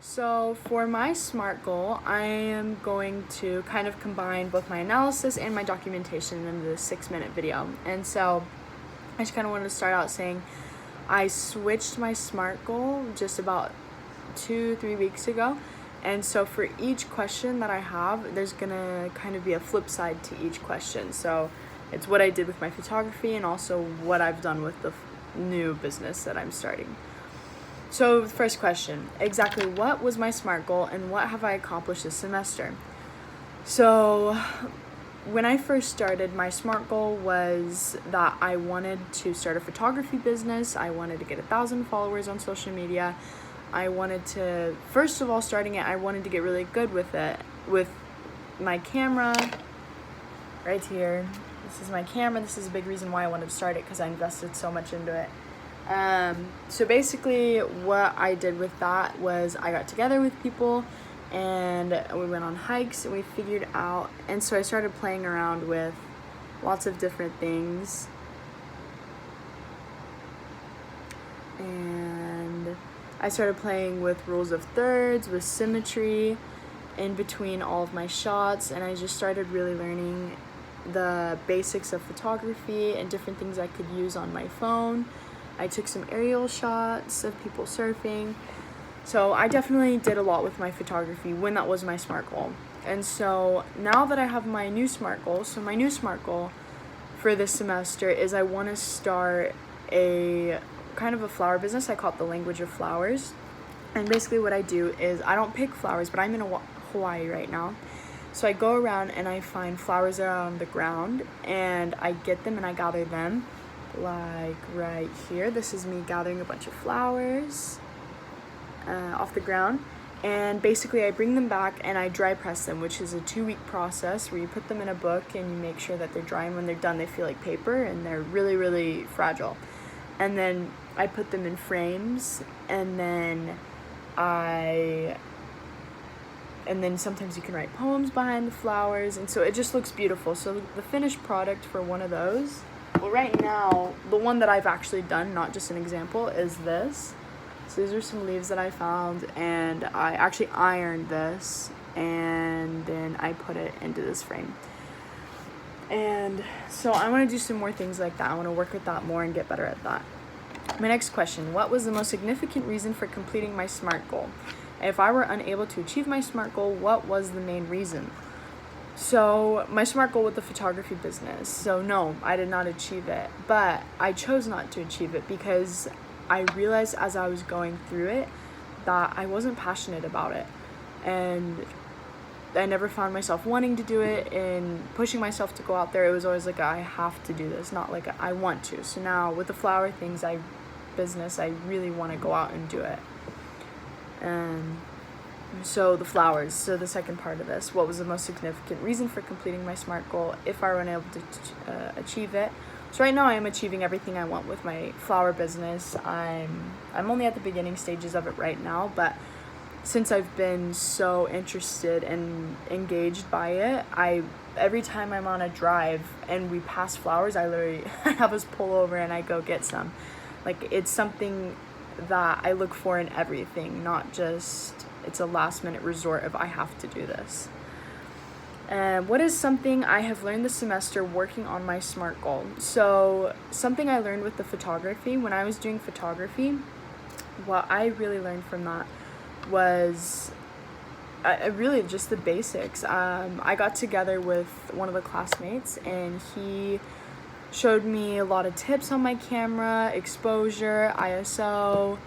So for my SMART goal, I am going to kind of combine both my analysis and my documentation into the 6-minute video. And so I just kind of wanted to start out saying I switched my SMART goal just about 2-3 weeks ago. And so for each question that I have, there's gonna kind of be a flip side to each question. So it's what I did with my photography and also what I've done with the new business that I'm starting. So first question, exactly what was my SMART goal and what have I accomplished this semester? So when I first started, my SMART goal was that I wanted to start a photography business. I wanted to get 1,000 followers on social media. I wanted to, first of all, starting it, I wanted to get really good with it, with my camera right here. This is my camera. This is a big reason why I wanted to start it because I invested so much into it. So basically what I did with that was I got together with people and we went on hikes and we figured out, and so I started playing around with lots of different things. And I started playing with rules of thirds, with symmetry in between all of my shots, and I just started really learning the basics of photography and different things I could use on my phone. I took some aerial shots of people surfing. So I definitely did a lot with my photography when that was my SMART goal. And so now that I have my new SMART goal, so my new SMART goal for this semester is I want to start a kind of a flower business. I call it the Language of Flowers. And basically what I do is I don't pick flowers, but I'm in Hawaii right now. So I go around and I find flowers that are on the ground and I get them and I gather them. Like right here, this is me gathering a bunch of flowers off the ground, and basically I bring them back and I dry press them, which is a 2-week process where you put them in a book and you make sure that they're dry, and when they're done they feel like paper and they're really, really fragile. And then I put them in frames, and then sometimes you can write poems behind the flowers, and so it just looks beautiful. So the finished product for one of those, well, right now, the one that I've actually done, not just an example, is this. So these are some leaves that I found, and I actually ironed this, and then I put it into this frame. And so I want to do some more things like that. I want to work with that more and get better at that. My next question, what was the most significant reason for completing my SMART goal? If I were unable to achieve my SMART goal, what was the main reason? So my SMART goal with the photography business, so no, I did not achieve it, but I chose not to achieve it because I realized as I was going through it that I wasn't passionate about it, and I never found myself wanting to do it and pushing myself to go out there. It was always like I have to do this, not like I want to. So now with the flower things business, I really want to go out and do it. So the flowers, so the second part of this, what was the most significant reason for completing my SMART goal if I were unable to achieve it? So right now I am achieving everything I want with my flower business. I'm only at the beginning stages of it right now, but since I've been so interested and engaged by it, every time I'm on a drive and we pass flowers, I have us pull over and I go get some. Like, it's something that I look for in everything, not just it's a last minute resort of I have to do this. What is something I have learned this semester working on my SMART goal? So something I learned with the photography, when I was doing photography, what I really learned from that was really just the basics. I got together with one of the classmates and he showed me a lot of tips on my camera, exposure, ISO,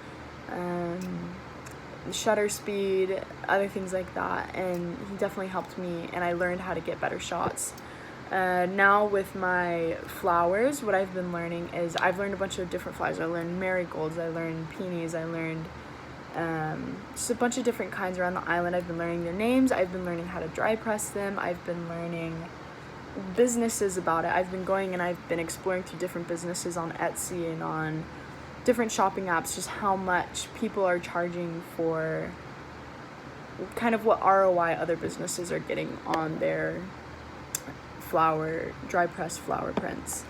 shutter speed, other things like that, and he definitely helped me and I learned how to get better shots. Now with my flowers, what I've been learning is I've learned a bunch of different flowers. I learned marigolds, I learned peonies, I learned just a bunch of different kinds around the island. I've been learning their names, I've been learning how to dry press them, I've been learning businesses about it. I've been going and I've been exploring through different businesses on Etsy and on different shopping apps, just how much people are charging for kind of what ROI other businesses are getting on their dry pressed flower prints.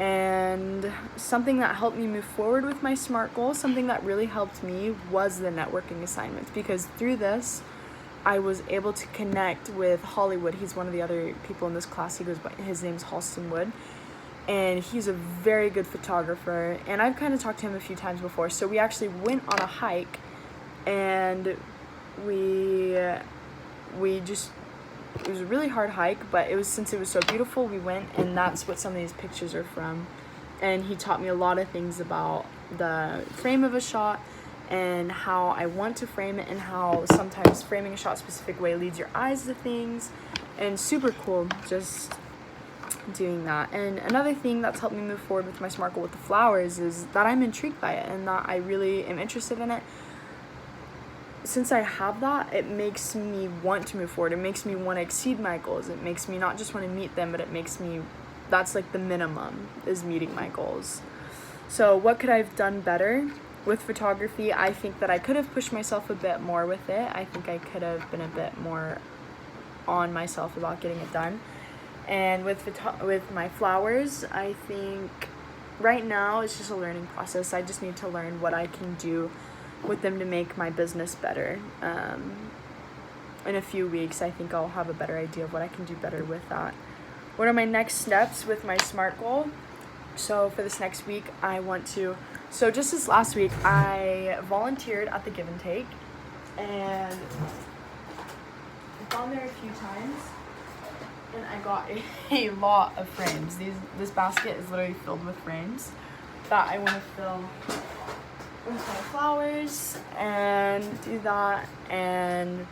And something that helped me move forward with my SMART goal, something that really helped me, was the networking assignments, because through this I was able to connect with Hollywood. He's one of the other people in this class. His name's Halston Wood, and he's a very good photographer, and I've kind of talked to him a few times before. So we actually went on a hike, and it was a really hard hike, but since it was so beautiful, we went, and that's what some of these pictures are from. And he taught me a lot of things about the frame of a shot and how I want to frame it, and how sometimes framing a shot a specific way leads your eyes to things, and super cool just doing that. And another thing that's helped me move forward with my SMART goal with the flowers is that I'm intrigued by it and that I really am interested in it. Since I have that, it makes me want to move forward. It makes me want to exceed my goals. It makes me not just want to meet them, but it makes me, that's like the minimum, is meeting my goals. So what could I have done better with photography? I think that I could have pushed myself a bit more with it. I think I could have been a bit more on myself about getting it done. And with my flowers, I think right now it's just a learning process. I just need to learn what I can do with them to make my business better. In a few weeks, I think I'll have a better idea of what I can do better with that. What are my next steps with my SMART goal? So for this next week, so just this last week, I volunteered at the Give and Take, and I've gone there a few times, and I got a lot of frames. This basket is literally filled with frames that I want to fill with my flowers and do that. And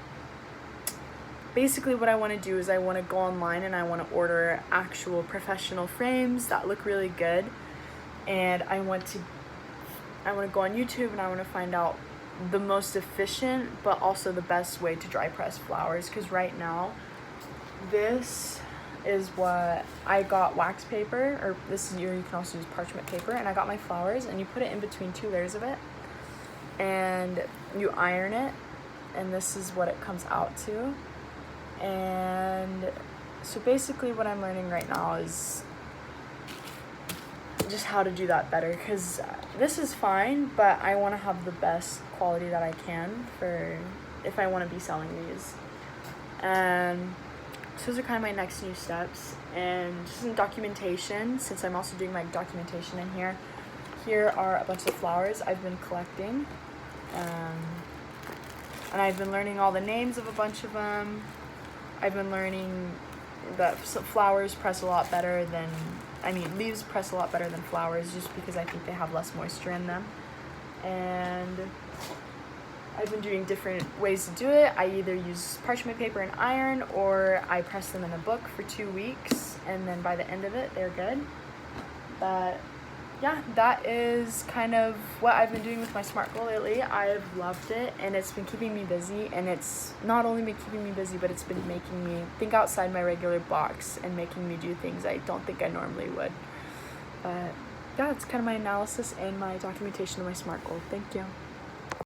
basically what I want to do is I want to go online and I want to order actual professional frames that look really good, and I want to go on YouTube and I want to find out the most efficient but also the best way to dry press flowers, because right now this is what I got, wax paper, or you can also use parchment paper, and I got my flowers, and you put it in between 2 layers of it and you iron it, and this is what it comes out to. And so basically what I'm learning right now is just how to do that better, because this is fine, but I want to have the best quality that I can for if I want to be selling these. And so those are kind of my next new steps. And just in documentation, since I'm also doing my documentation in here, here are a bunch of flowers I've been collecting, and I've been learning all the names of a bunch of them. I've been learning that flowers press a lot better than, leaves press a lot better than flowers, just because I think they have less moisture in them. And I've been doing different ways to do it. I either use parchment paper and iron, or I press them in a book for 2 weeks, and then by the end of it, they're good. But yeah, that is kind of what I've been doing with my SMART goal lately. I've loved it, and it's been keeping me busy, and it's not only been keeping me busy, but it's been making me think outside my regular box and making me do things I don't think I normally would. But yeah, it's kind of my analysis and my documentation of my SMART goal. Thank you.